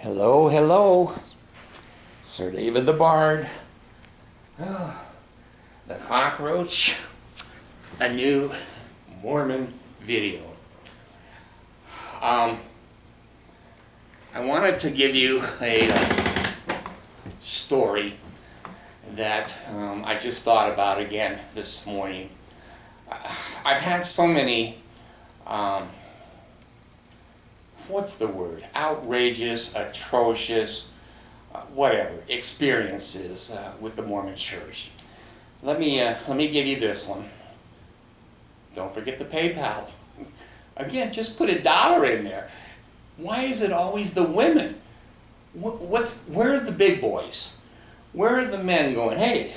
Hello, hello, Sir David the Bard, the cockroach, a new Mormon video. I wanted to give you a story that I just thought about again this morning. I've had so many what's the word? Outrageous, atrocious, whatever, experiences with the Mormon Church. Let me give you this one. Don't forget the PayPal. Again, just put $1 in there. Why is it always the women? Where are the big boys? Where are the men going, hey,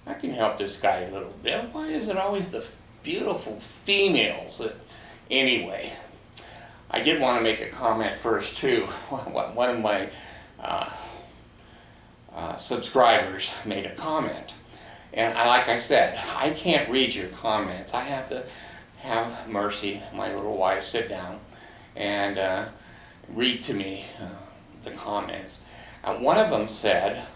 I can help this guy a little bit? Why is it always the beautiful females? Anyway, I did want to make a comment first too. One of my subscribers made a comment, and like I said, I can't read your comments. I have to have Mercy, my little wife, sit down and read to me the comments. One of them said,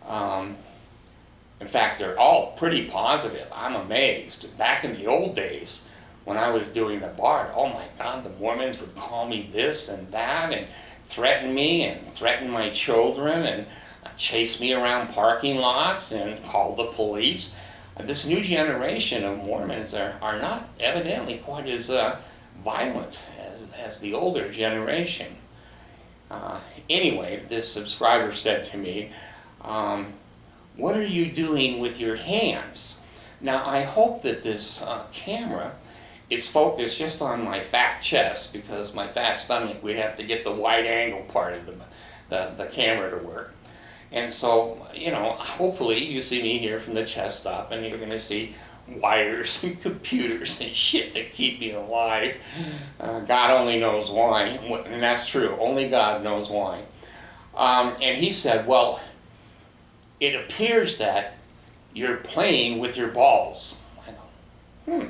in fact, they're all pretty positive. I'm amazed. Back in the old days, when I was doing the Bard, oh my God, the Mormons would call me this and that and threaten me and threaten my children and chase me around parking lots and call the police. This new generation of Mormons are not evidently quite as violent as the older generation. Anyway, this subscriber said to me, what are you doing with your hands? Now, I hope that this camera is focused just on my fat chest, because my fat stomach, we'd have to get the wide angle part of the camera to work. And so, you know, hopefully you see me here from the chest up, and you're going to see wires and computers and shit that keep me alive. God only knows why, and that's true. Only God knows why. And he said, well, it appears that you're playing with your balls. I go,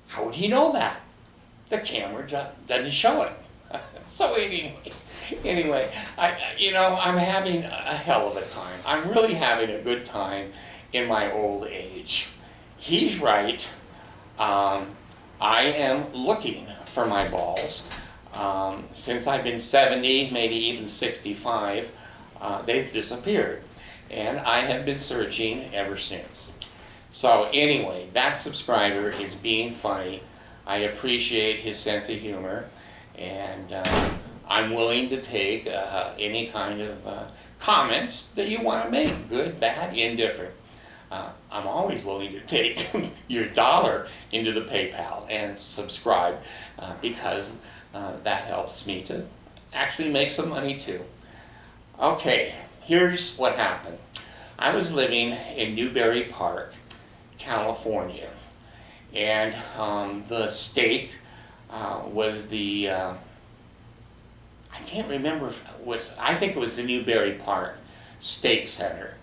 how would he know that? The camera doesn't show it. So anyway, I'm having a hell of a time. I'm really having a good time in my old age. He's right. I am looking for my balls. Since I've been 70, maybe even 65, they've disappeared. And I have been searching ever since. So anyway, that subscriber is being funny. I appreciate his sense of humor, and I'm willing to take any kind of comments that you want to make, good, bad, indifferent. I'm always willing to take your $1 into the PayPal and subscribe because that helps me to actually make some money too. Okay, here's what happened. I was living in Newberry Park, California, and the steak was the I can't remember if it was, I think it was the Newberry Park Steak Center,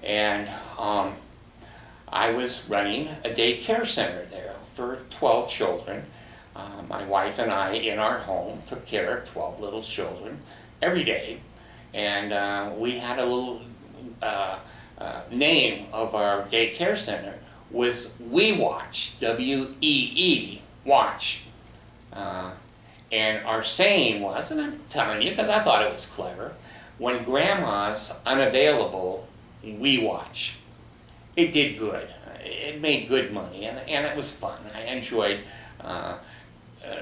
and I was running a daycare center there for 12 children. My wife and I, in our home, took care of 12 little children every day, and we had a little name of our daycare center was We Watch, W-E-E, Watch. And our saying was, and I'm telling you because I thought it was clever, when Grandma's unavailable, we watch. It did good. It made good money, and it was fun. I enjoyed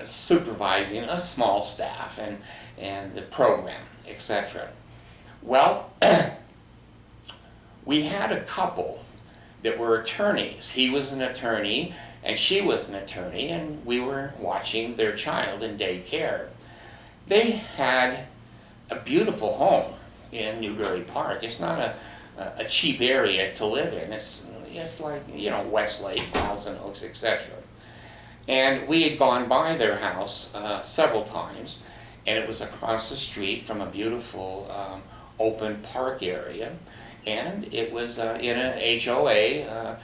supervising a small staff and the program, etc. Well, we had a couple that were attorneys. He was an attorney and she was an attorney, and we were watching their child in daycare. They had a beautiful home in Newberry Park. It's not a cheap area to live in. It's like, you know, Westlake, Thousand Oaks, etc. And we had gone by their house several times, and it was across the street from a beautiful open park area. And it was in an HOA,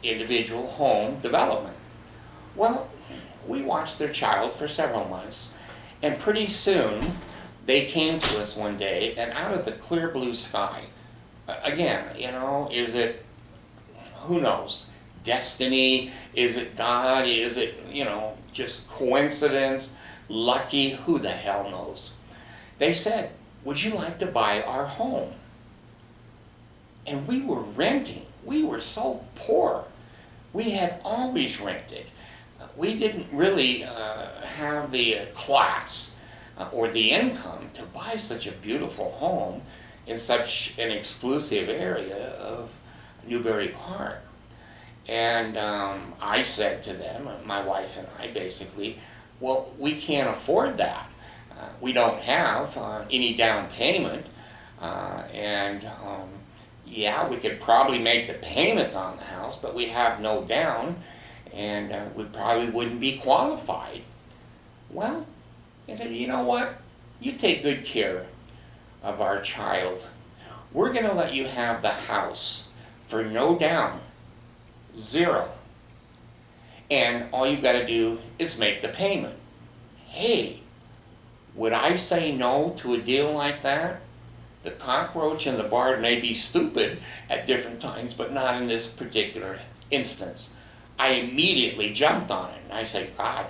individual home development. Well, we watched their child for several months, And pretty soon, they came to us one day, and out of the clear blue sky, again, is it, who knows, destiny? Is it God? Is it, just coincidence? Lucky? Who the hell knows? They said, would you like to buy our home? And we were renting. We were so poor. We had always rented. We didn't really have the class or the income to buy such a beautiful home in such an exclusive area of Newbury Park. And I said to them, my wife and I basically, well, we can't afford that. We don't have any down payment, and yeah, we could probably make the payment on the house, but we have no down, and we probably wouldn't be qualified. Well, I said, you know what? You take good care of our child. We're going to let you have the house for no down, zero. And all you got to do is make the payment. Hey, would I say no to a deal like that? The cockroach and the bard may be stupid at different times, but not in this particular instance. I immediately jumped on it, and I said, God,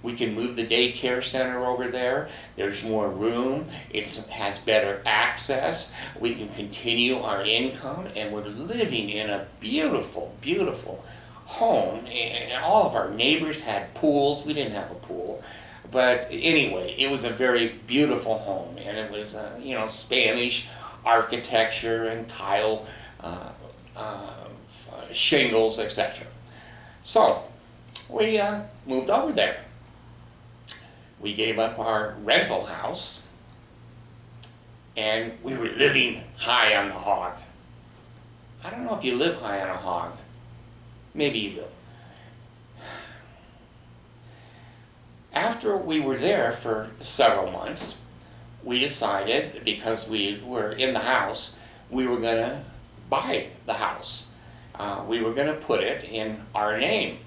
we can move the daycare center over there. There's more room. It has better access. We can continue our income, and we're living in a beautiful, beautiful home. And all of our neighbors had pools. We didn't have a pool. But anyway, it was a very beautiful home, and it was, Spanish architecture and tile shingles, etc. So we moved over there. We gave up our rental house, and we were living high on the hog. I don't know if you live high on a hog. Maybe you do. After we were there for several months, we decided, because we were in the house, we were going to buy the house. We were going to put it in our name,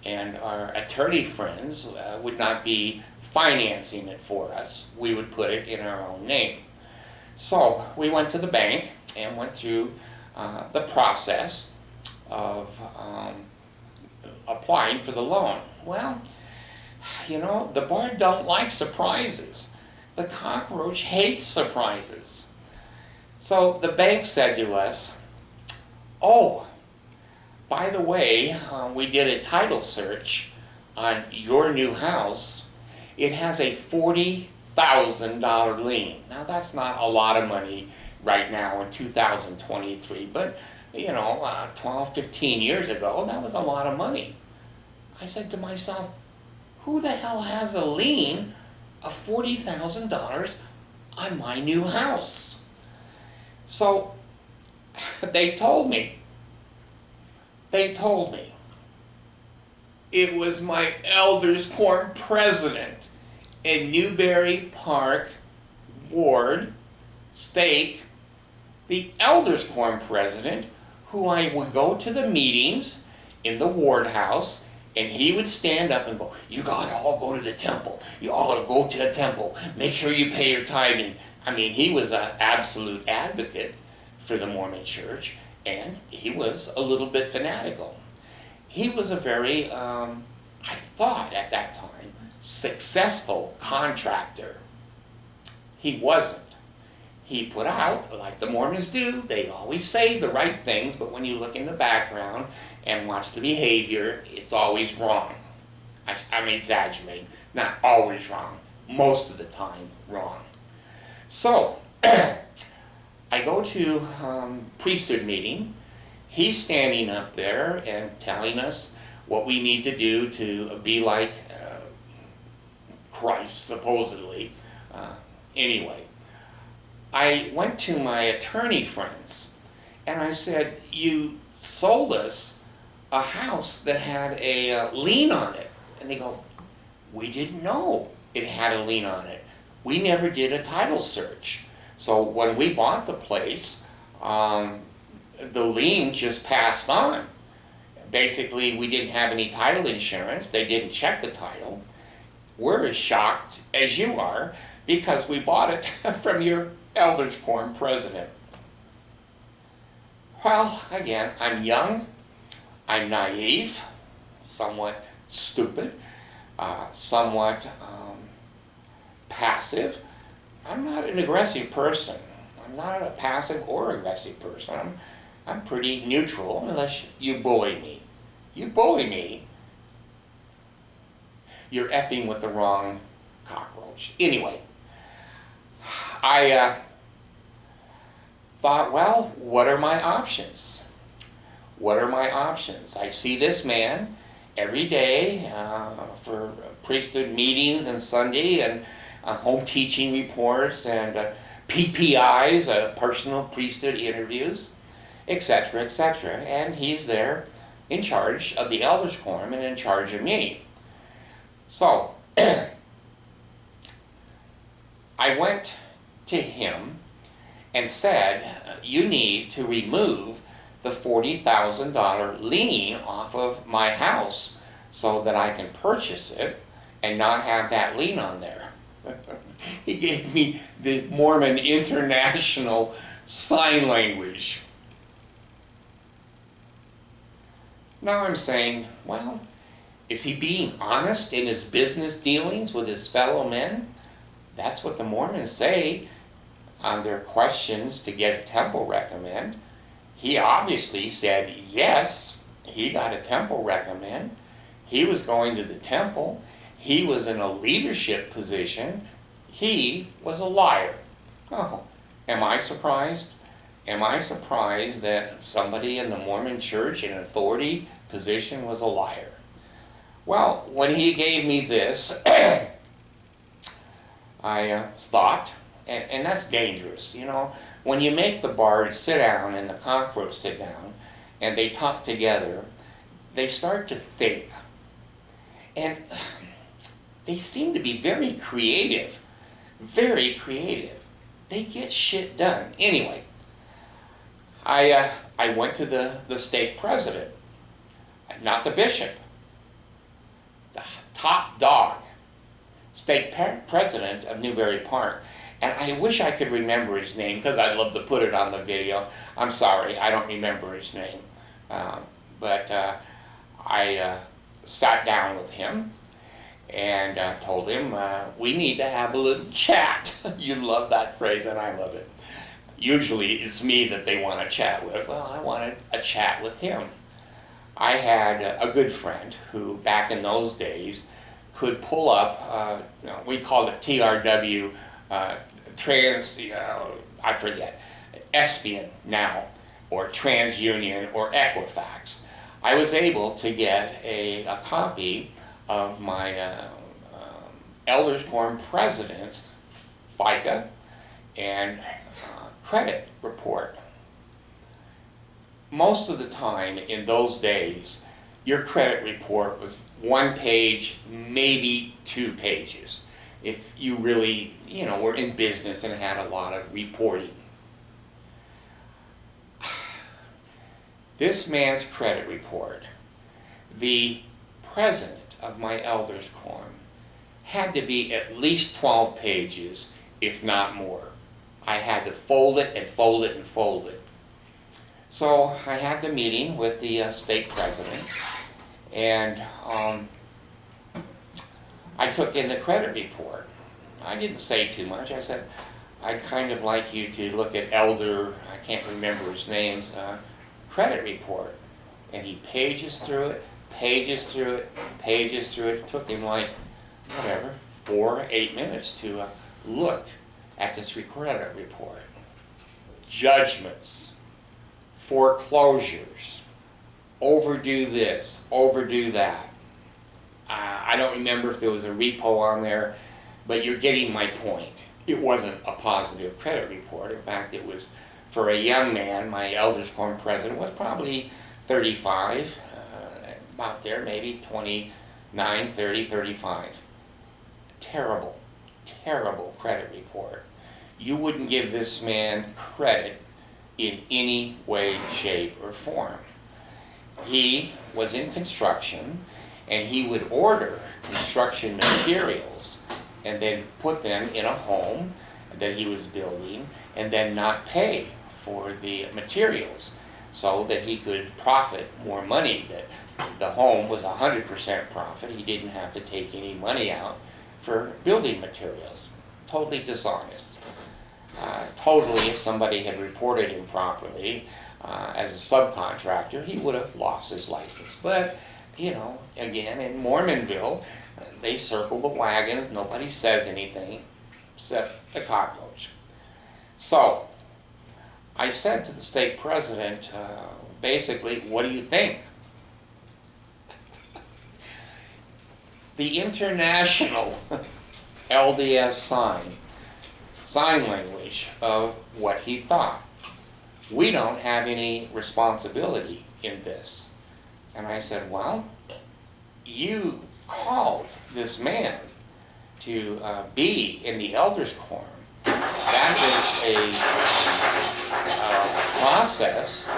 and our attorney friends would not be financing it for us. We would put it in our own name. So we went to the bank and went through the process of applying for the loan. Well, the bard don't like surprises. The cockroach hates surprises. So the bank said to us, oh, by the way, we did a title search on your new house. It has a $40,000 lien. Now that's not a lot of money right now in 2023, but 12, 15 years ago, that was a lot of money. I said to myself, who the hell has a lien of $40,000 on my new house? So they told me. It was my elders quorum president in Newbury Park Ward, Stake, the elders quorum president, who I would go to the meetings in the ward house, and he would stand up and go, you gotta all go to the temple. You all gotta go to the temple. Make sure you pay your tithing. I mean, he was an absolute advocate for the Mormon church, and he was a little bit fanatical. He was a very, I thought at that time, successful contractor. He wasn't. He put out, like the Mormons do, they always say the right things, but when you look in the background and watch the behavior, it's always wrong. I'm exaggerating. Not always wrong. Most of the time wrong. So, I go to priesthood meeting. He's standing up there and telling us what we need to do to be like Christ, supposedly. Anyway, I went to my attorney friends and I said, you sold us a house that had a lien on it. And they go, we didn't know it had a lien on it. We never did a title search. So when we bought the place, the lien just passed on. Basically, we didn't have any title insurance. They didn't check the title. we're as shocked as you are because we bought it from your elders quorum president. Well, again, I'm young, I'm naive, somewhat stupid, somewhat passive. I'm not an aggressive person. I'm not a passive or aggressive person. I'm pretty neutral unless you bully me. You bully me, you're effing with the wrong cockroach. Anyway, I thought, well, what are my options? What are my options? I see this man every day for priesthood meetings and Sunday and home teaching reports and PPIs, personal priesthood interviews, etc., etc. And he's there in charge of the elders quorum and in charge of me. So, I went to him and said, you need to remove the $40,000 lien off of my house so that I can purchase it and not have that lien on there. He gave me the Mormon International Sign Language. Now I'm saying, well, is he being honest in his business dealings with his fellow men? That's what the Mormons say on their questions to get a temple recommend. He obviously said yes, he got a temple recommend. He was going to the temple. He was in a leadership position. He was a liar. Oh, am I surprised? Am I surprised that somebody in the Mormon church in an authority position was a liar? Well, when he gave me this, I thought, and that's dangerous, you know, when you make the bards sit down and the cockroach sit down and they talk together, they start to think. And they seem to be very creative, very creative. They get shit done. Anyway, I went to the stake president, not the bishop, the top dog, stake president of Newberry Park. And I wish I could remember his name because I'd love to put it on the video. I'm sorry, I don't remember his name. But I sat down with him and told him we need to have a little chat. You love that phrase and I love it. Usually it's me that they want to chat with. Well, I wanted a chat with him. I had a good friend who back in those days could pull up, we called it TRW, I forget, Espion now, or TransUnion, or Equifax. I was able to get a copy of my elders quorum president's FICA and credit report. Most of the time in those days, your credit report was 1 page, maybe 2 pages. If you really, you know, were in business and had a lot of reporting. This man's credit report, the president of my elders quorum, had to be at least 12 pages, if not more. I had to fold it and fold it and fold it. So I had the meeting with the stake president, and I took in the credit report. I didn't say too much. I said, I'd kind of like you to look at Elder, I can't remember his name's, credit report. And he pages through it, pages through it, pages through it. It took him like, whatever, 4 or 8 minutes to look at this credit report. Judgments, foreclosures, overdue this, overdue that. I don't remember if there was a repo on there, but you're getting my point. It wasn't a positive credit report. In fact, it was, for a young man, my elders quorum president was probably 35, about there, maybe 29, 30, 35. Terrible, terrible credit report. You wouldn't give this man credit in any way, shape, or form. He was in construction, and he would order construction materials and then put them in a home that he was building and then not pay for the materials so that he could profit more money. That the home was 100% profit. He didn't have to take any money out for building materials. Totally dishonest. Totally, if somebody had reported him properly as a subcontractor, he would have lost his license. But, you know, again, in Mormonville, they circle the wagons. Nobody says anything except the cockroach. So, I said to the stake president, basically, what do you think? The international LDS sign language of what he thought. We don't have any responsibility in this. And I said, well, you called this man to be in the elders' quorum. That is a process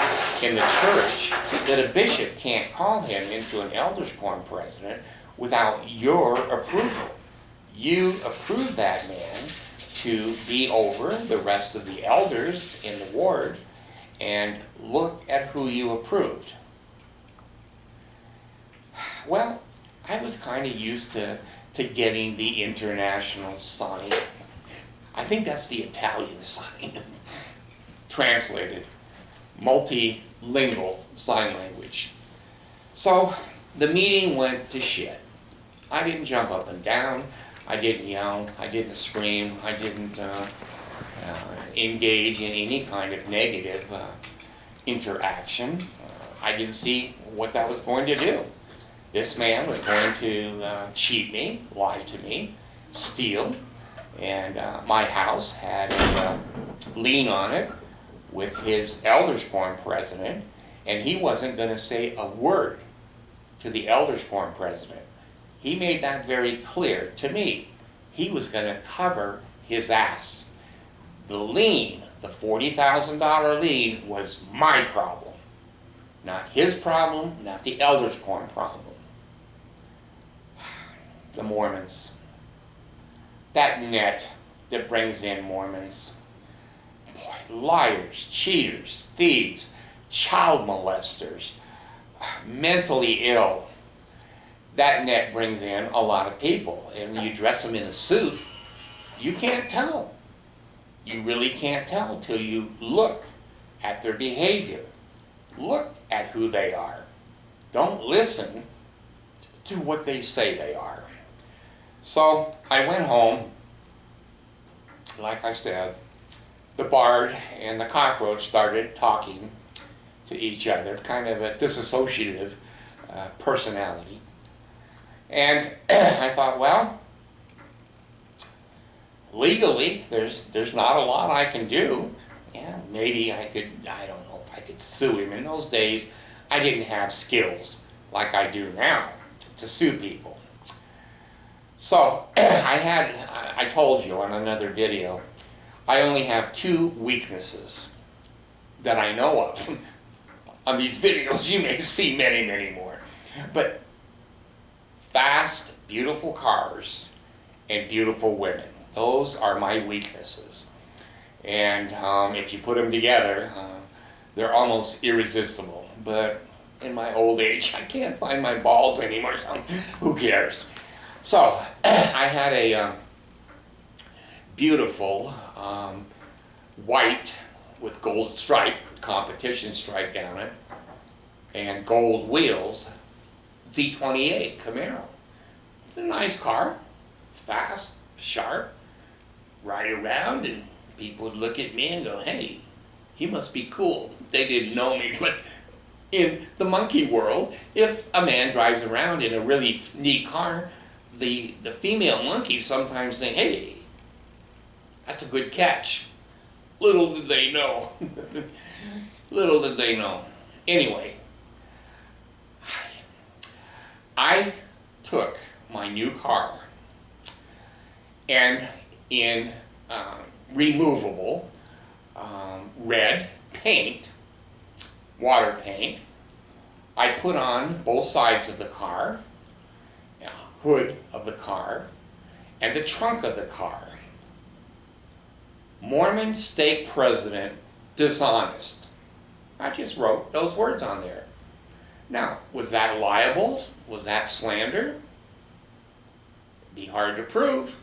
in the church that a bishop can't call him into an elders' quorum president without your approval. You approved that man to be over the rest of the elders in the ward, and look at who you approved. Well, I was kind of used to getting the international sign. I think that's the Italian sign. Translated, multilingual sign language. So the meeting went to shit. I didn't jump up and down. I didn't yell. I didn't scream. I didn't engage in any kind of negative interaction. I didn't see what that was going to do. This man was going to cheat me, lie to me, steal, and my house had a lien on it with his elders' quorum president, and he wasn't going to say a word to the elders' quorum president. He made that very clear to me. He was going to cover his ass. The lien, the $40,000 lien, was my problem. Not his problem, not the elders' quorum problem. The Mormons. That net that brings in Mormons. Boy, liars, cheaters, thieves, child molesters, mentally ill. That net brings in a lot of people. And you dress them in a suit, you can't tell. You really can't tell till you look at their behavior. Look at who they are. Don't listen to what they say they are. So I went home. Like I said, the bard and the cockroach started talking to each other, kind of a disassociative personality. And I thought, well, legally, there's not a lot I can do. Yeah, maybe I could, I don't know if I could sue him. In those days, I didn't have skills like I do now to sue people. So I told you on another video, I only have 2 weaknesses that I know of. On these videos, you may see many, many more. But fast, beautiful cars and beautiful women. Those are my weaknesses. And if you put them together, they're almost irresistible. But in my old age, I can't find my balls anymore, so who cares? So I had a beautiful white with gold stripe, competition stripe down it, and gold wheels, Z28 Camaro. It's a nice car, fast, sharp, ride around, and people would look at me and go, hey, he must be cool. They didn't know me, but in the monkey world, if a man drives around in a really neat car, the female monkeys sometimes think, hey, that's a good catch. Little did they know. Little did they know. Anyway, I took my new car and in removable red paint, water paint, I put on both sides of the car hood of the car and the trunk of the car. Mormon state president dishonest. I just wrote those words on there. Now, was that libel? Was that slander? It'd be hard to prove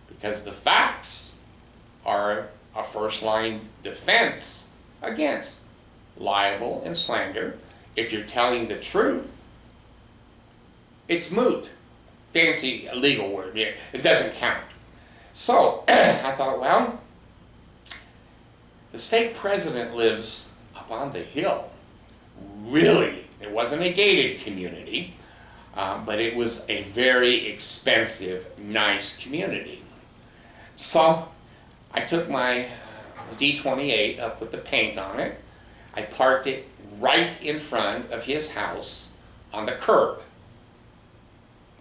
because the facts are a first-line defense against libel and slander. If you're telling the truth, it's moot. Fancy legal word. It doesn't count. So I thought, well, the state president lives up on the hill. Really, it wasn't a gated community, but it was a very expensive, nice community. So I took my Z28 up with the paint on it. I parked it right in front of his house on the curb.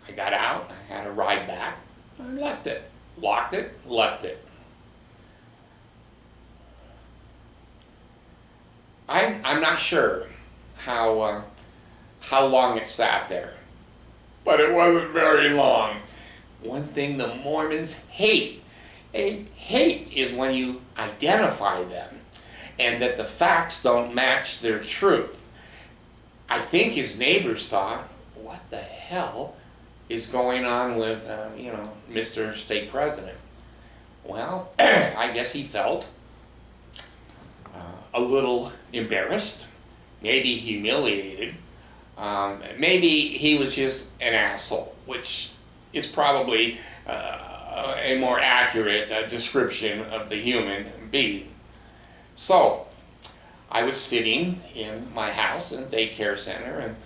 I got out, I had a ride back, I left it, locked it, left it. I'm not sure how long it sat there, but it wasn't very long. One thing the Mormons hate, they hate is when you identify them and that the facts don't match their truth. I think his neighbors thought, what the hell is going on with, Mr. State President? Well, I guess he felt a little embarrassed, maybe humiliated, maybe he was just an asshole, which is probably a more accurate description of the human being. So, I was sitting in my house in a daycare center and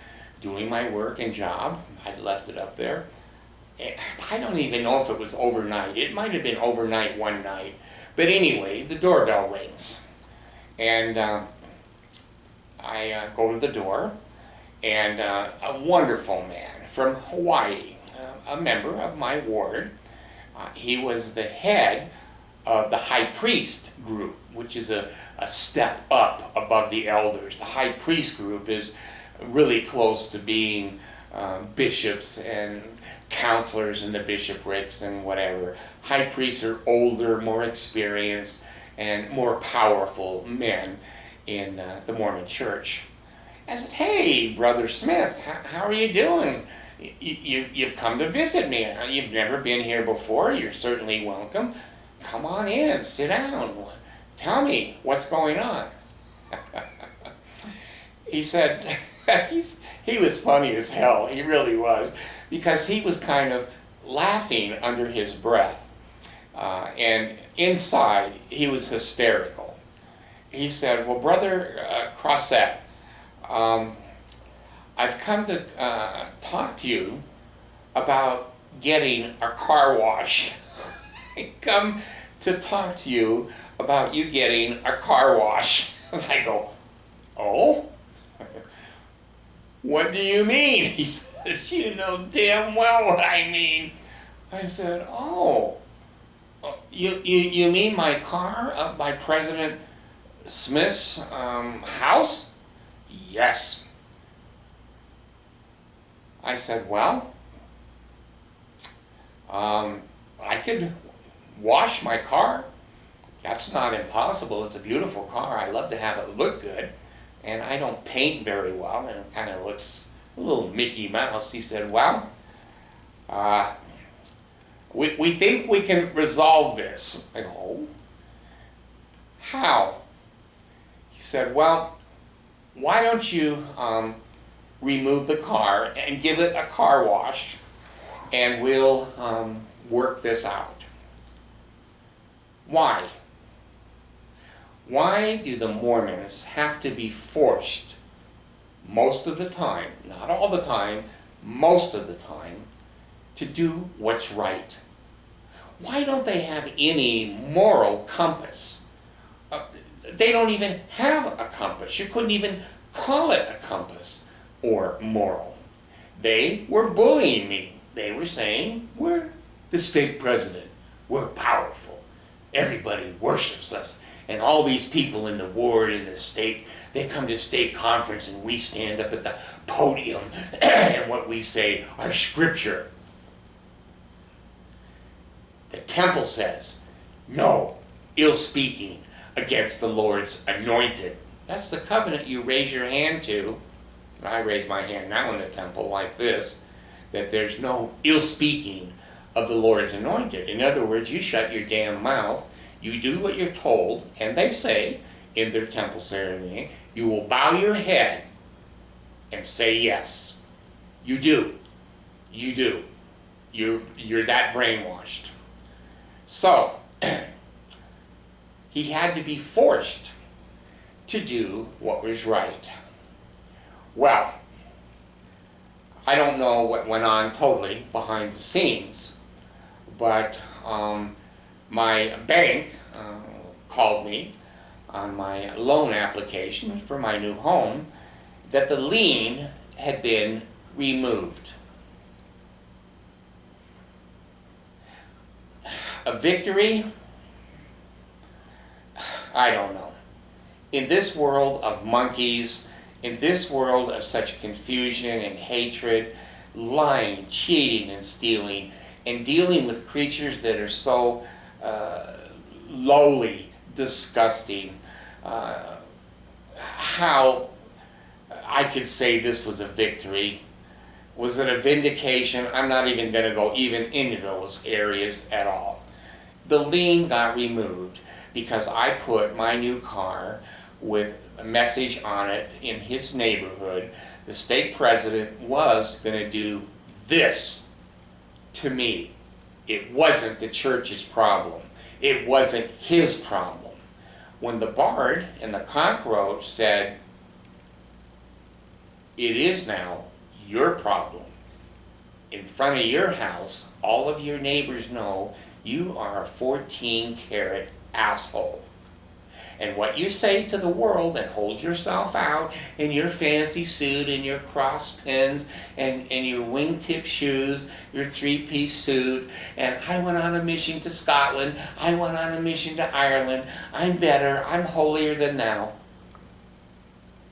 doing my work and job. I'd left it up there. I don't even know if it was overnight. It might have been overnight one night. But anyway, the doorbell rings. And I go to the door, and a wonderful man from Hawaii, a member of my ward. He was the head of the high priest group, which is a step up above the elders. The high priest group is really close to being bishops and counselors in the bishoprics and whatever. High priests are older, more experienced, and more powerful men in the Mormon church. I said, hey, Brother Smith, how are you doing? You've come to visit me. You've never been here before. You're certainly welcome. Come on in, sit down. Tell me what's going on. He said, he was funny as hell. He really was, because he was kind of laughing under his breath. And inside, he was hysterical. He said, well, Brother Crossett, I've come to talk to you about getting a car wash. I come to talk to you about you getting a car wash. And I go, oh? What do you mean? He says, you know damn well what I mean. I said, oh. You mean my car up by President Smith's house? Yes. I said, well, I could wash my car. That's not impossible. It's a beautiful car. I love to have it look good. And I don't paint very well, and it kind of looks a little Mickey Mouse. He said, well, we think we can resolve this. I go, oh? How? He said, well, why don't you remove the car and give it a car wash, and we'll work this out. Why? Why do the Mormons have to be forced most of the time, not all the time, most of the time, to do what's right? Why don't they have any moral compass? They don't even have a compass. You couldn't even call it a compass or moral. They were bullying me. They were saying, we're the state president. We're powerful. Everybody worships us. And all these people in the ward and the state, they come to state conference and we stand up at the podium and what we say are scripture. The temple says, no ill speaking against the Lord's anointed. That's the covenant you raise your hand to. I raise my hand now in the temple like this, that there's no ill speaking of the Lord's anointed. In other words, you shut your damn mouth, you do what you're told, and they say in their temple ceremony, you will bow your head and say yes. You do. You do. You're that brainwashed. So, he had to be forced to do what was right. Well, I don't know what went on totally behind the scenes, but my bank called me on my loan application for my new home that the lien had been removed. A victory? I don't know. In this world of monkeys, in this world of such confusion and hatred, lying, cheating, and stealing, and dealing with creatures that are so lowly, disgusting, how I could say this was a victory. Was it a vindication? I'm not even going to go even into those areas at all. The lien got removed because I put my new car with a message on it in his neighborhood. The state president was going to do this to me. It wasn't the church's problem. It wasn't his problem. When the bard and the cockroach said, it is now your problem. In front of your house, all of your neighbors know you are a 14-carat asshole. And what you say to the world and hold yourself out in your fancy suit and your cross pins and your wingtip shoes, your three-piece suit, and I went on a mission to Scotland, I went on a mission to Ireland, I'm better, I'm holier than thou.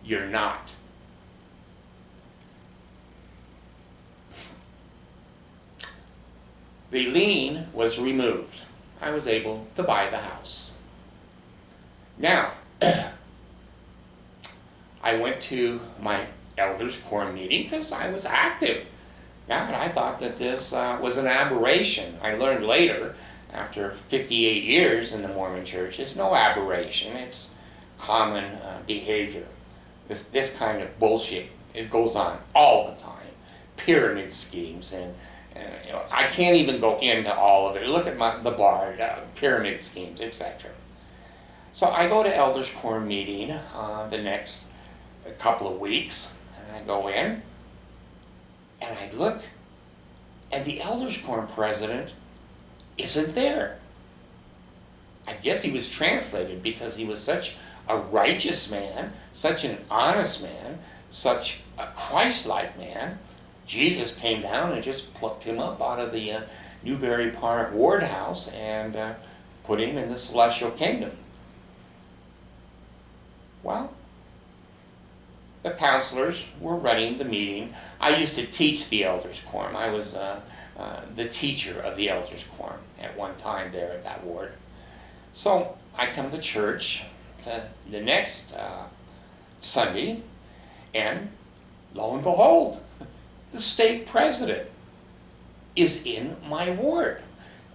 You're not. The lien was removed. I was able to buy the house. Now, I went to my elders' quorum meeting because I was active. Now, I thought that this was an aberration. I learned later, after 58 years in the Mormon church, it's no aberration. It's common behavior. This kind of bullshit, it goes on all the time. Pyramid schemes and I can't even go into all of it. Look at the bard, pyramid schemes, etc. So I go to elders' quorum meeting the next couple of weeks, and I go in, and I look, and the elders' quorum president isn't there. I guess he was translated because he was such a righteous man, such an honest man, such a Christ-like man. Jesus came down and just plucked him up out of the Newbury Park ward house and put him in the celestial kingdom. Well, the counselors were running the meeting. I used to teach the elders' quorum. I was the teacher of the elders' quorum at one time there at that ward. So I come to church the next Sunday, and lo and behold, the state president is in my ward.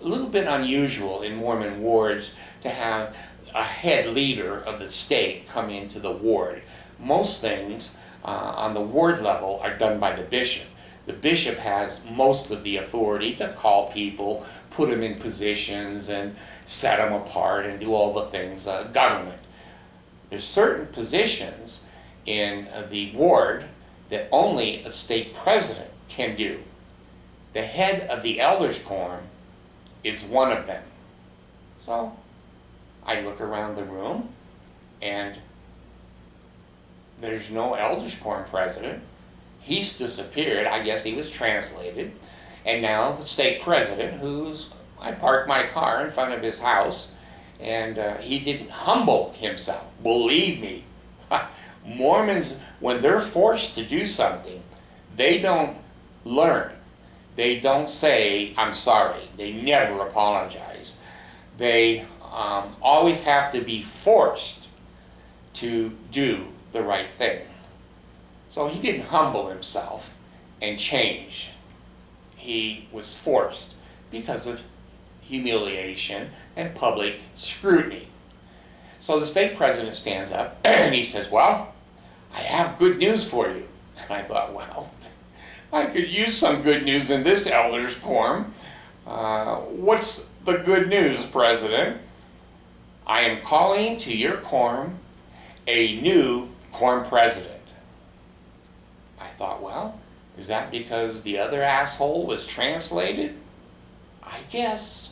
A little bit unusual in Mormon wards to have a head leader of the state come into the ward. Most things on the ward level are done by the bishop. The bishop has most of the authority to call people, put them in positions, and set them apart and do all the things government. There's certain positions in the ward that only a state president can do. The head of the elders' quorum is one of them. So I look around the room, and there's no elders' quorum president. He's disappeared. I guess he was translated. And now the state president, I parked my car in front of his house, and he didn't humble himself. Believe me, Mormons, when they're forced to do something, they don't learn. they don't say, I'm sorry. They never apologize. They always have to be forced to do the right thing. So he didn't humble himself and change. He was forced because of humiliation and public scrutiny. So the stake president stands up and he says, well, I have good news for you. And I thought, well, I could use some good news in this elders' quorum. What's the good news, President? I am calling to your quorum a new quorum president. I thought, well, is that because the other asshole was translated? I guess.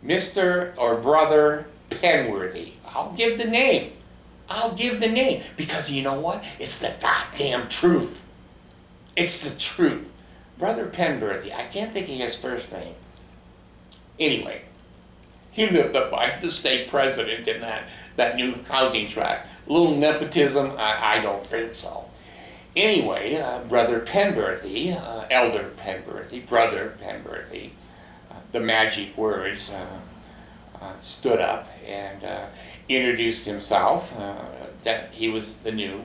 Mr. or Brother Penworthy. I'll give the name. I'll give the name. Because you know what? It's the goddamn truth. It's the truth. Brother Penworthy. I can't think of his first name. Anyway, he lived up by the stake president in that new housing tract. A little nepotism? I don't think so. Anyway, Brother Penworthy, Elder Penworthy, Brother Penworthy, the magic words, stood up and introduced himself, that he was the new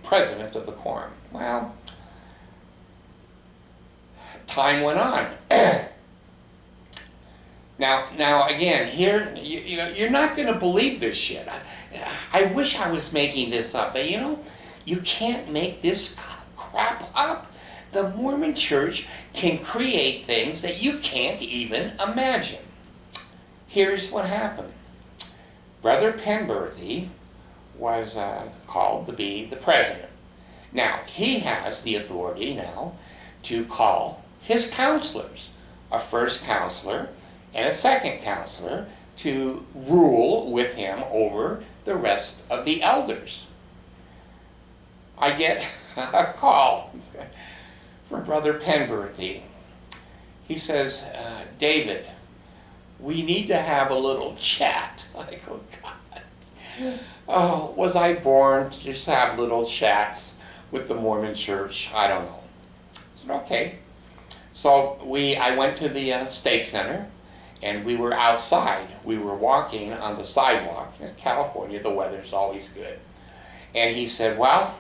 president of the quorum. Well, time went on. Now again, here, you're not going to believe this shit. I wish I was making this up, but you can't make this crap up. The Mormon Church can create things that you can't even imagine. Here's what happened. Brother Penworthy was called to be the president. Now, he has the authority now to call his counselors, a first counselor and a second counselor, to rule with him over the rest of the elders. I get a call from Brother Penworthy. He says, David, we need to have a little chat. I go, God, oh, was I born to just have little chats with the Mormon Church? I don't know. I said, okay. So I went to the stake center, and we were outside. We were walking on the sidewalk. In California, the weather's always good. And he said, well,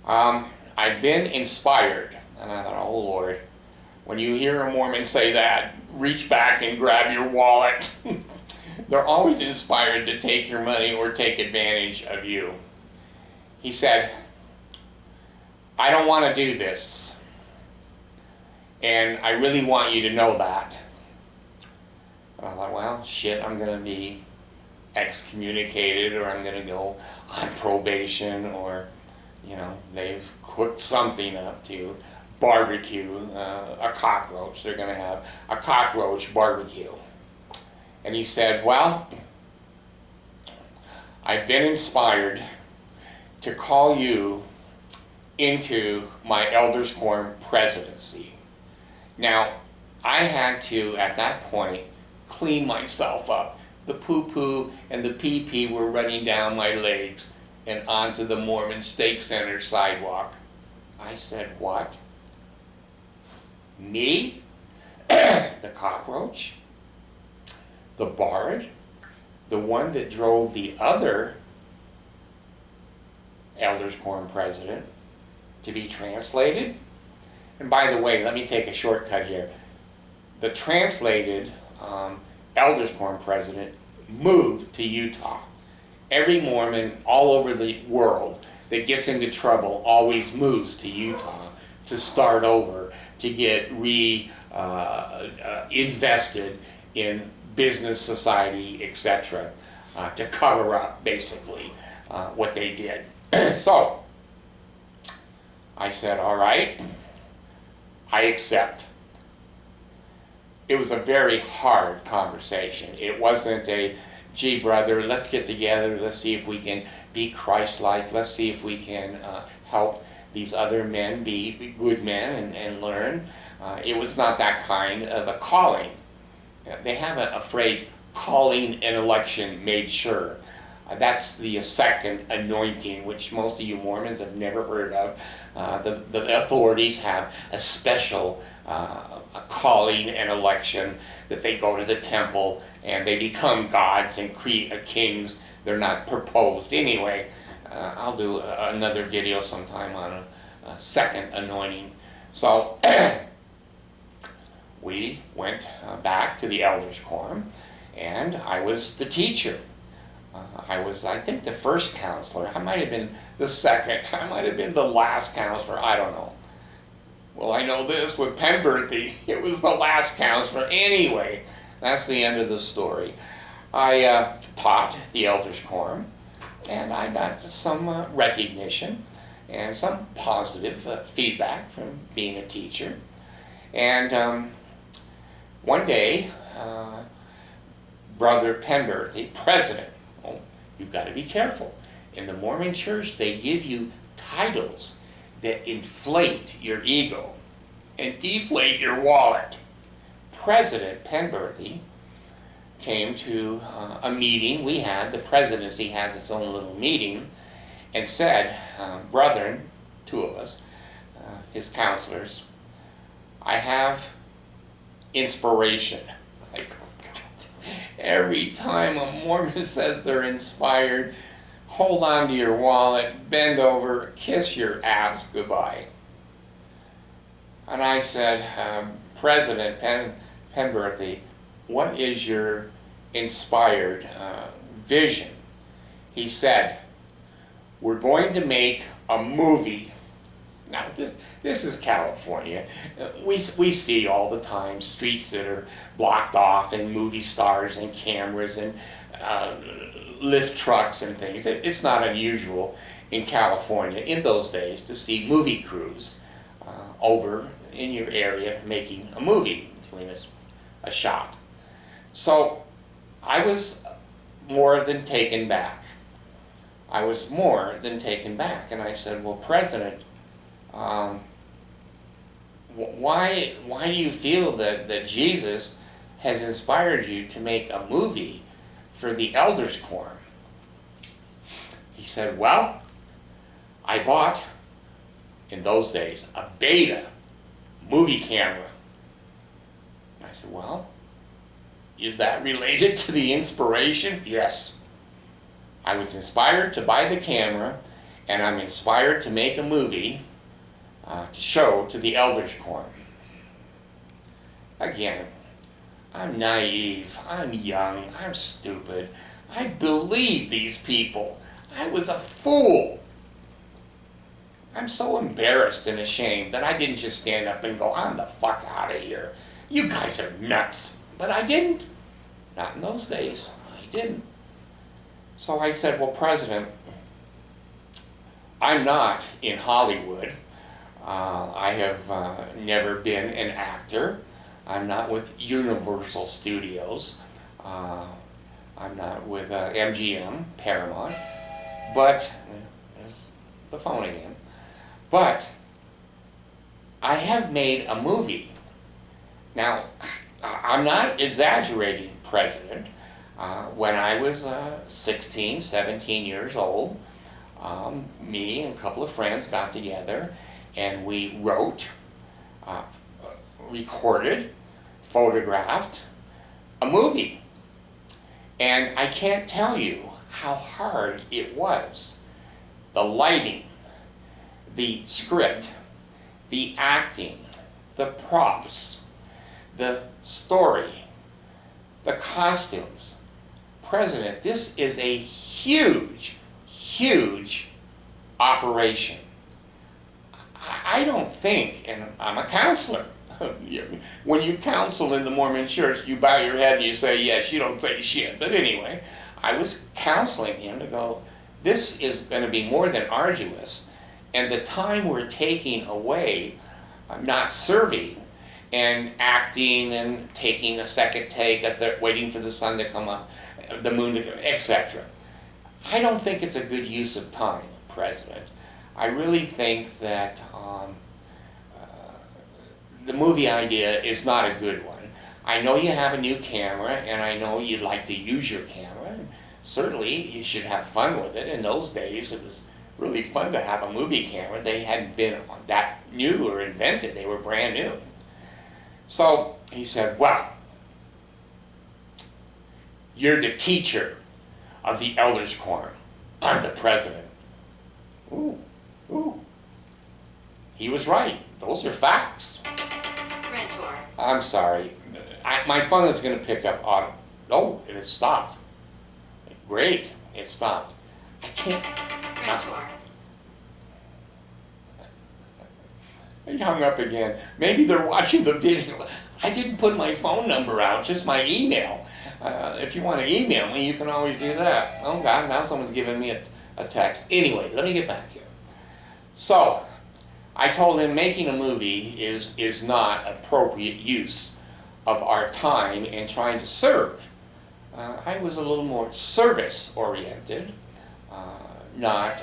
I've been inspired. And I thought, oh Lord, when you hear a Mormon say that, reach back and grab your wallet. They're always inspired to take your money or take advantage of you. He said, I don't want to do this. And I really want you to know that. And I thought, well, shit, I'm going to be excommunicated, or I'm going to go on probation, or they've cooked something up to barbecue a cockroach. They're going to have a cockroach barbecue. And he said, well, I've been inspired to call you into my elders' quorum presidency. Now, I had to, at that point, clean myself up. The poo-poo and the pee-pee were running down my legs and onto the Mormon Stake Center sidewalk. I said, what? Me? The cockroach? The bard? The one that drove the other elders' quorum president to be translated? And by the way, let me take a shortcut here. The translated elders' quorum president moved to Utah. Every Mormon all over the world that gets into trouble always moves to Utah to start over, to get invested in business, society, etc., to cover up basically what they did. So I said, all right, I accept. It was a very hard conversation. It wasn't a, gee, brother, let's get together, let's see if we can be Christ-like, let's see if we can help these other men be good men and learn. It was not that kind of a calling. They have a phrase, calling an election made sure. That's the second anointing, which most of you Mormons have never heard of. The authorities have a special a calling and election that they go to the temple and they become gods and kings. They're not proposed anyway. I'll do another video sometime on a second anointing. So we went back to the elders' quorum, and I was the teacher. I was, I think, the first counselor. I might have been the second. I might have been the last counselor. I don't know. Well, I know this with Penberthy. It was the last counselor. Anyway, that's the end of the story. I taught the elders' quorum, and I got some recognition and some positive feedback from being a teacher. And one day, Brother Penberthy, president, oh, you've got to be careful. In the Mormon church, they give you titles that inflate your ego and deflate your wallet. President Penberthy came to a meeting we had. The presidency has its own little meeting, and said, brethren, two of us, his counselors, I have inspiration. Like, oh God. Every time a Mormon says they're inspired, hold on to your wallet, bend over, kiss your ass goodbye. And I said, President Penberthy, what is your inspired vision? He said, we're going to make a movie. Now, this is California. We see all the time streets that are blocked off and movie stars and cameras and lift trucks and things. It's not unusual in California in those days to see movie crews over in your area making a movie, doing a shot. So I was more than taken back. I was more than taken back, and I said, well, President, why do you feel that Jesus has inspired you to make a movie for the elders' quorum? He said, well, I bought, in those days, a Beta movie camera. I said, well, is that related to the inspiration? Yes. I was inspired to buy the camera, and I'm inspired to make a movie to show to the elders' quorum. Again, I'm naive, I'm young, I'm stupid. I believe these people. I was a fool. I'm so embarrassed and ashamed that I didn't just stand up and go, I'm the fuck out of here. You guys are nuts. But I didn't. Not in those days. I didn't. So I said, well, President, I'm not in Hollywood. I have never been an actor. I'm not with Universal Studios. I'm not with MGM, Paramount. But, there's the phone again. But, I have made a movie. Now, I'm not exaggerating, President. When I was 16, 17 years old, me and a couple of friends got together and we wrote, recorded, photographed a movie. And I can't tell you how hard it was. The lighting, the script, the acting, the props, the story, the costumes. President, this is a huge, huge operation. I don't think, and I'm a counselor. When you counsel in the Mormon church, you bow your head and you say yes, you don't say shit. But anyway, I was counseling him to go, this is going to be more than arduous. And the time we're taking away, not serving, and acting and taking a second take, waiting for the sun to come up, the moon to, etc. I don't think it's a good use of time, President. I really think that the movie idea is not a good one. I know you have a new camera, and I know you'd like to use your camera. certainly you should have fun with it. In those days, it was really fun to have a movie camera. They hadn't been that new or invented. They were brand new. So he said, well, you're the teacher of the elders' quorum. I'm the president. Ooh, ooh. He was right. Those are facts. Rentor. I'm sorry. My phone is going to pick up audio. Oh, it stopped. Great, it stopped. I can't. Rentor. He hung up again. Maybe they're watching the video. I didn't put my phone number out, just my email. If you want to email me, you can always do that. Oh God, now someone's giving me a text. Anyway, let me get back here. So, I told him making a movie is not appropriate use of our time in trying to serve. I was a little more service-oriented, not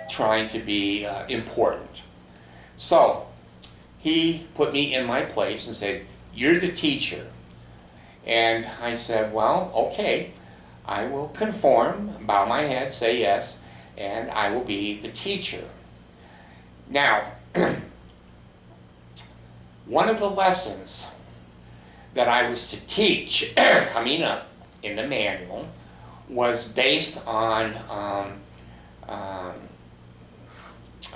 trying to be important. So, he put me in my place and said, you're the teacher. And I said, well, okay, I will conform, bow my head, say yes, and I will be the teacher. Now, one of the lessons that I was to teach coming up in the manual was based on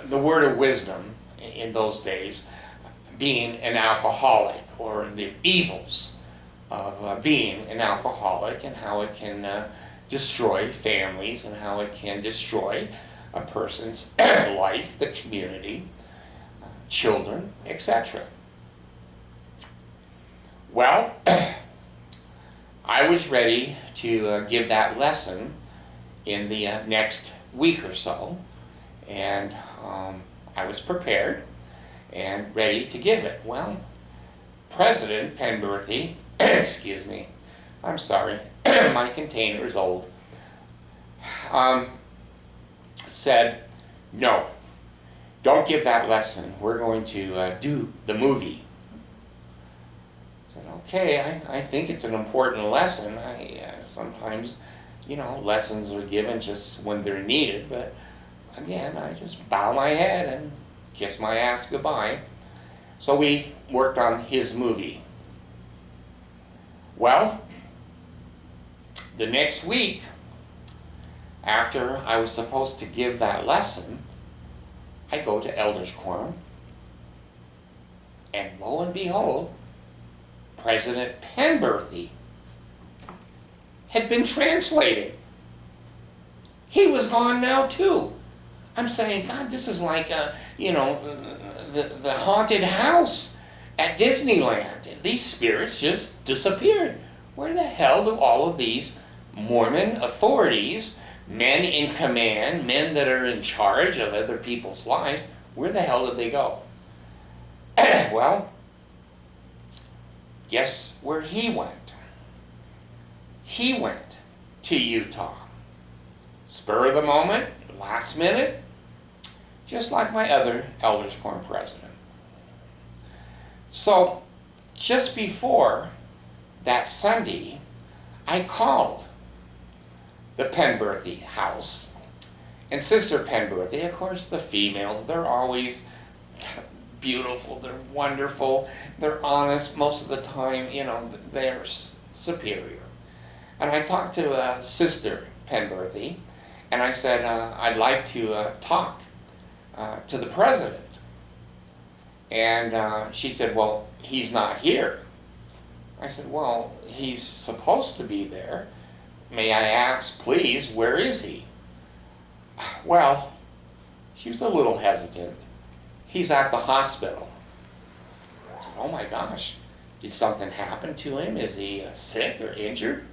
the word of wisdom in those days, being an alcoholic, or the evils of being an alcoholic, and how it can destroy families, and how it can destroy a person's life, the community, children, etc. Well, I was ready to give that lesson in the next week or so, and I was prepared and ready to give it. Well, President Penberthy, excuse me, I'm sorry, my container is old, said, no, don't give that lesson. We're going to do the movie. I said, okay, I think it's an important lesson. Sometimes, lessons are given just when they're needed, but again, I just bow my head and kiss my ass goodbye. So we worked on his movie. Well, the next week, after I was supposed to give that lesson, I go to Elders Quorum, and lo and behold, President Penberthy had been translated. He was gone now too. I'm saying, God, this is like, the haunted house at Disneyland. These spirits just disappeared. Where the hell do all of these Mormon authorities, men in command, men that are in charge of other people's lives, where the hell did they go? Well, guess where he went? He went to Utah. Spur of the moment, last minute, just like my other Elders Quorum president. So, just before that Sunday, I called the Penberthy house. And Sister Penberthy, of course, the females, they're always beautiful, they're wonderful, they're honest most of the time, they're superior. And I talked to Sister Penberthy, and I said, I'd like to talk to the president. And she said, well, he's not here. I said, well, he's supposed to be there. May I ask, please, where is he? Well, she was a little hesitant. He's at the hospital. I said, oh my gosh, did something happen to him? Is he sick or injured?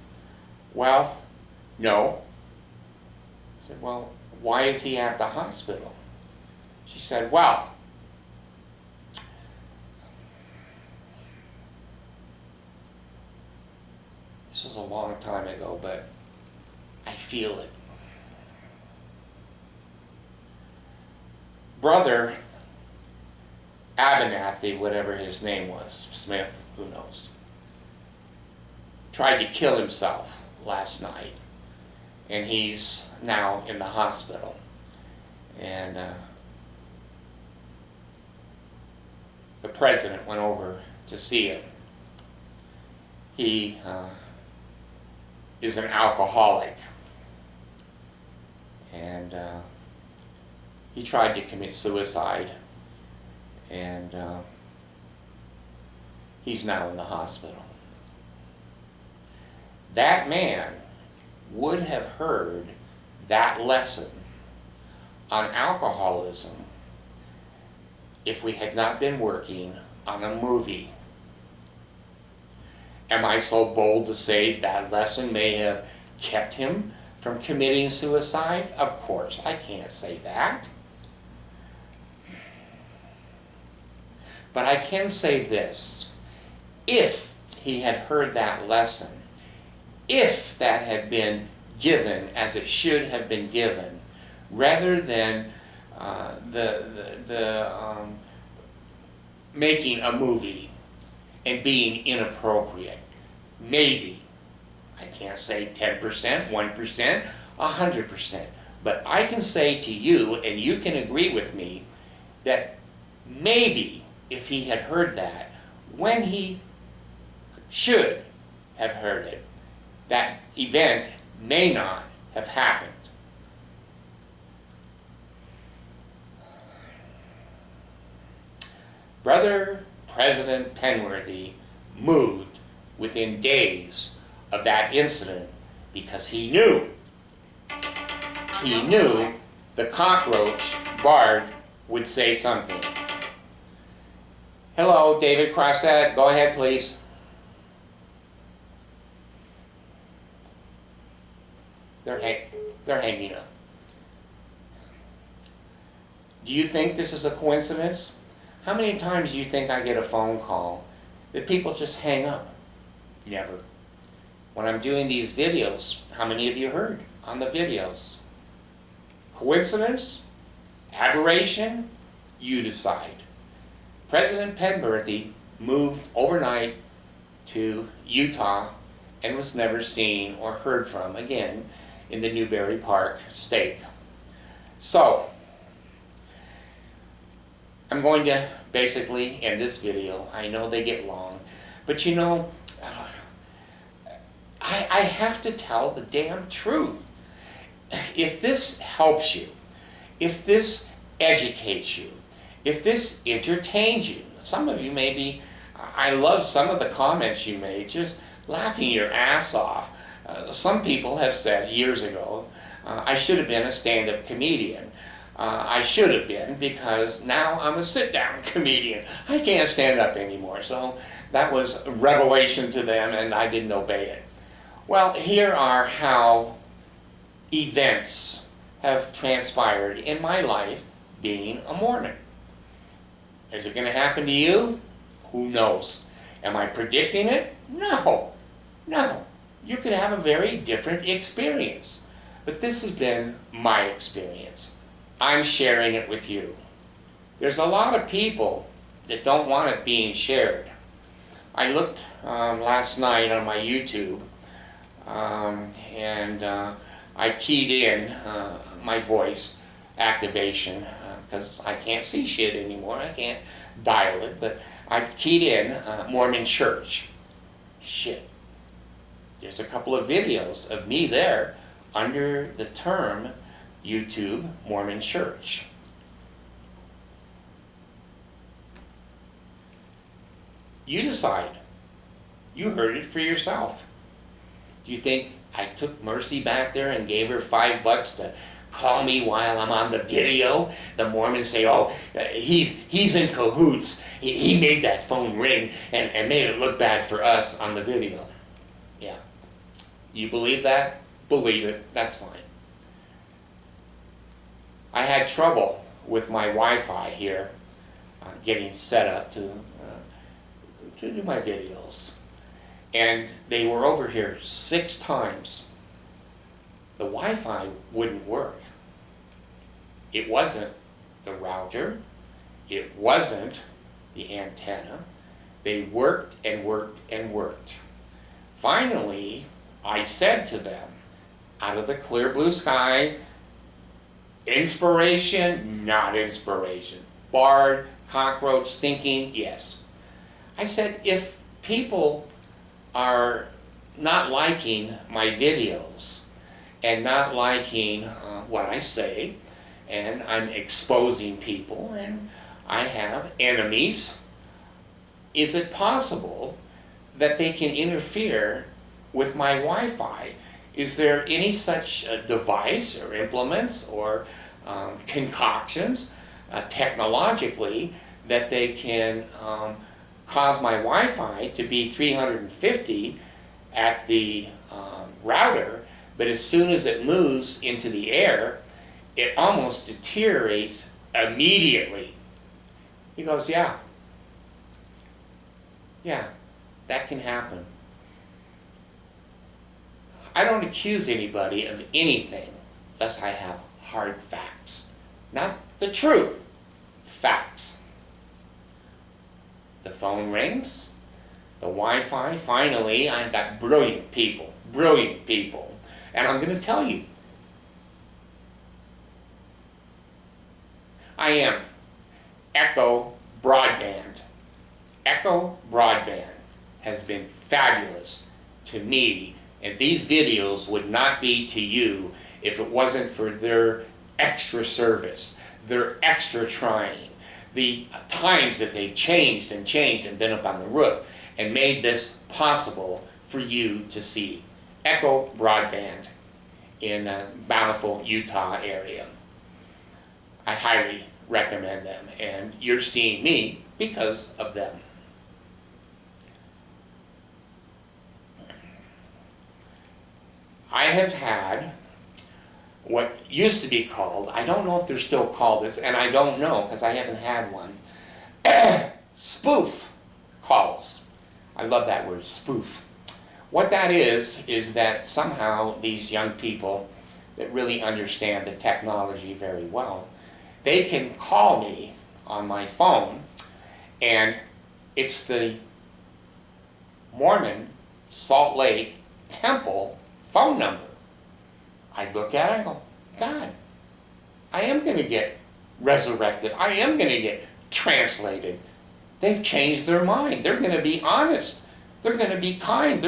Well, no. I said, well, why is he at the hospital? She said, well, this was a long time ago, but I feel it. Brother Abernathy, whatever his name was, Smith, who knows, tried to kill himself last night. and he's now in the hospital. And the president went over to see him. He is an alcoholic, and he tried to commit suicide, and he's now in the hospital. That man would have heard that lesson on alcoholism if we had not been working on a movie. Am I so bold to say that lesson may have kept him from committing suicide? Of course, I can't say that. But I can say this: if he had heard that lesson, if that had been given as it should have been given, rather than making a movie and being inappropriate, maybe, I can't say 10%, 1%, 100%, but I can say to you, and you can agree with me, that maybe if he had heard that when he should have heard it, that event may not have happened. Brother President Penworthy moved within days of that incident because he knew the cockroach Bard would say something. Hello, David Crossett, go ahead please. They're hanging up. Do you think this is a coincidence? How many times do you think I get a phone call that people just hang up? Never. When I'm doing these videos, how many of you heard on the videos? Coincidence? Aberration? You decide. President Penworthy moved overnight to Utah and was never seen or heard from again in the Newberry Park state. So, I'm going to basically end this video. I know they get long, but you know, I have to tell the damn truth. If this helps you, if this educates you, if this entertains you, some of you maybe, I love some of the comments you made, just laughing your ass off. Some people have said years ago, I should have been a stand-up comedian. I should have been, because now I'm a sit-down comedian. I can't stand up anymore. So that was a revelation to them, and I didn't obey it. Well, here are how events have transpired in my life being a Mormon. Is it going to happen to you? Who knows? Am I predicting it? No. No. You could have a very different experience. But this has been my experience. I'm sharing it with you. There's a lot of people that don't want it being shared. I looked last night on my YouTube and I keyed in my voice activation because I can't see shit anymore. I can't dial it, but I keyed in Mormon church. Shit. There's a couple of videos of me there under the term YouTube Mormon church. You decide. You heard it for yourself. Do you think I took Mercy back there and gave her $5 to call me while I'm on the video? The Mormons say, oh, he's in cahoots. He made that phone ring and made it look bad for us on the video. Yeah. You believe that? Believe it. That's fine. I had trouble with my Wi-Fi here getting set up to do my videos. And they were over here 6 times. The Wi-Fi wouldn't work. It wasn't the router. It wasn't the antenna. They worked and worked and worked. Finally, I said to them, out of the clear blue sky. Inspiration, not inspiration. Barred, cockroach thinking, yes. I said, if people are not liking my videos and not liking what I say, and I'm exposing people, and I have enemies, is it possible that they can interfere with my Wi-Fi? Is there any such device or implements or concoctions technologically that they can cause my Wi-Fi to be 350 at the router, but as soon as it moves into the air, it almost deteriorates immediately? He goes, yeah, that can happen. I don't accuse anybody of anything unless I have hard facts. Not the truth, facts. The phone rings, the Wi-Fi, finally I got brilliant people, and I'm going to tell you. I am Echo Broadband. Echo Broadband has been fabulous to me, and these videos would not be to you if it wasn't for their extra service, their extra trying, the times that they've changed and been up on the roof and made this possible for you to see. Echo Broadband in Bountiful, Utah area. I highly recommend them, and you're seeing me because of them. I have had what used to be called, I don't know if they're still called this, and I don't know because I haven't had one, spoof calls. I love that word, spoof. What that is that somehow these young people that really understand the technology very well, they can call me on my phone, and it's the Mormon Salt Lake Temple phone number. I look at it and go, God, I am going to get resurrected. I am going to get translated. They've changed their mind. They're going to be honest. They're going to be kind.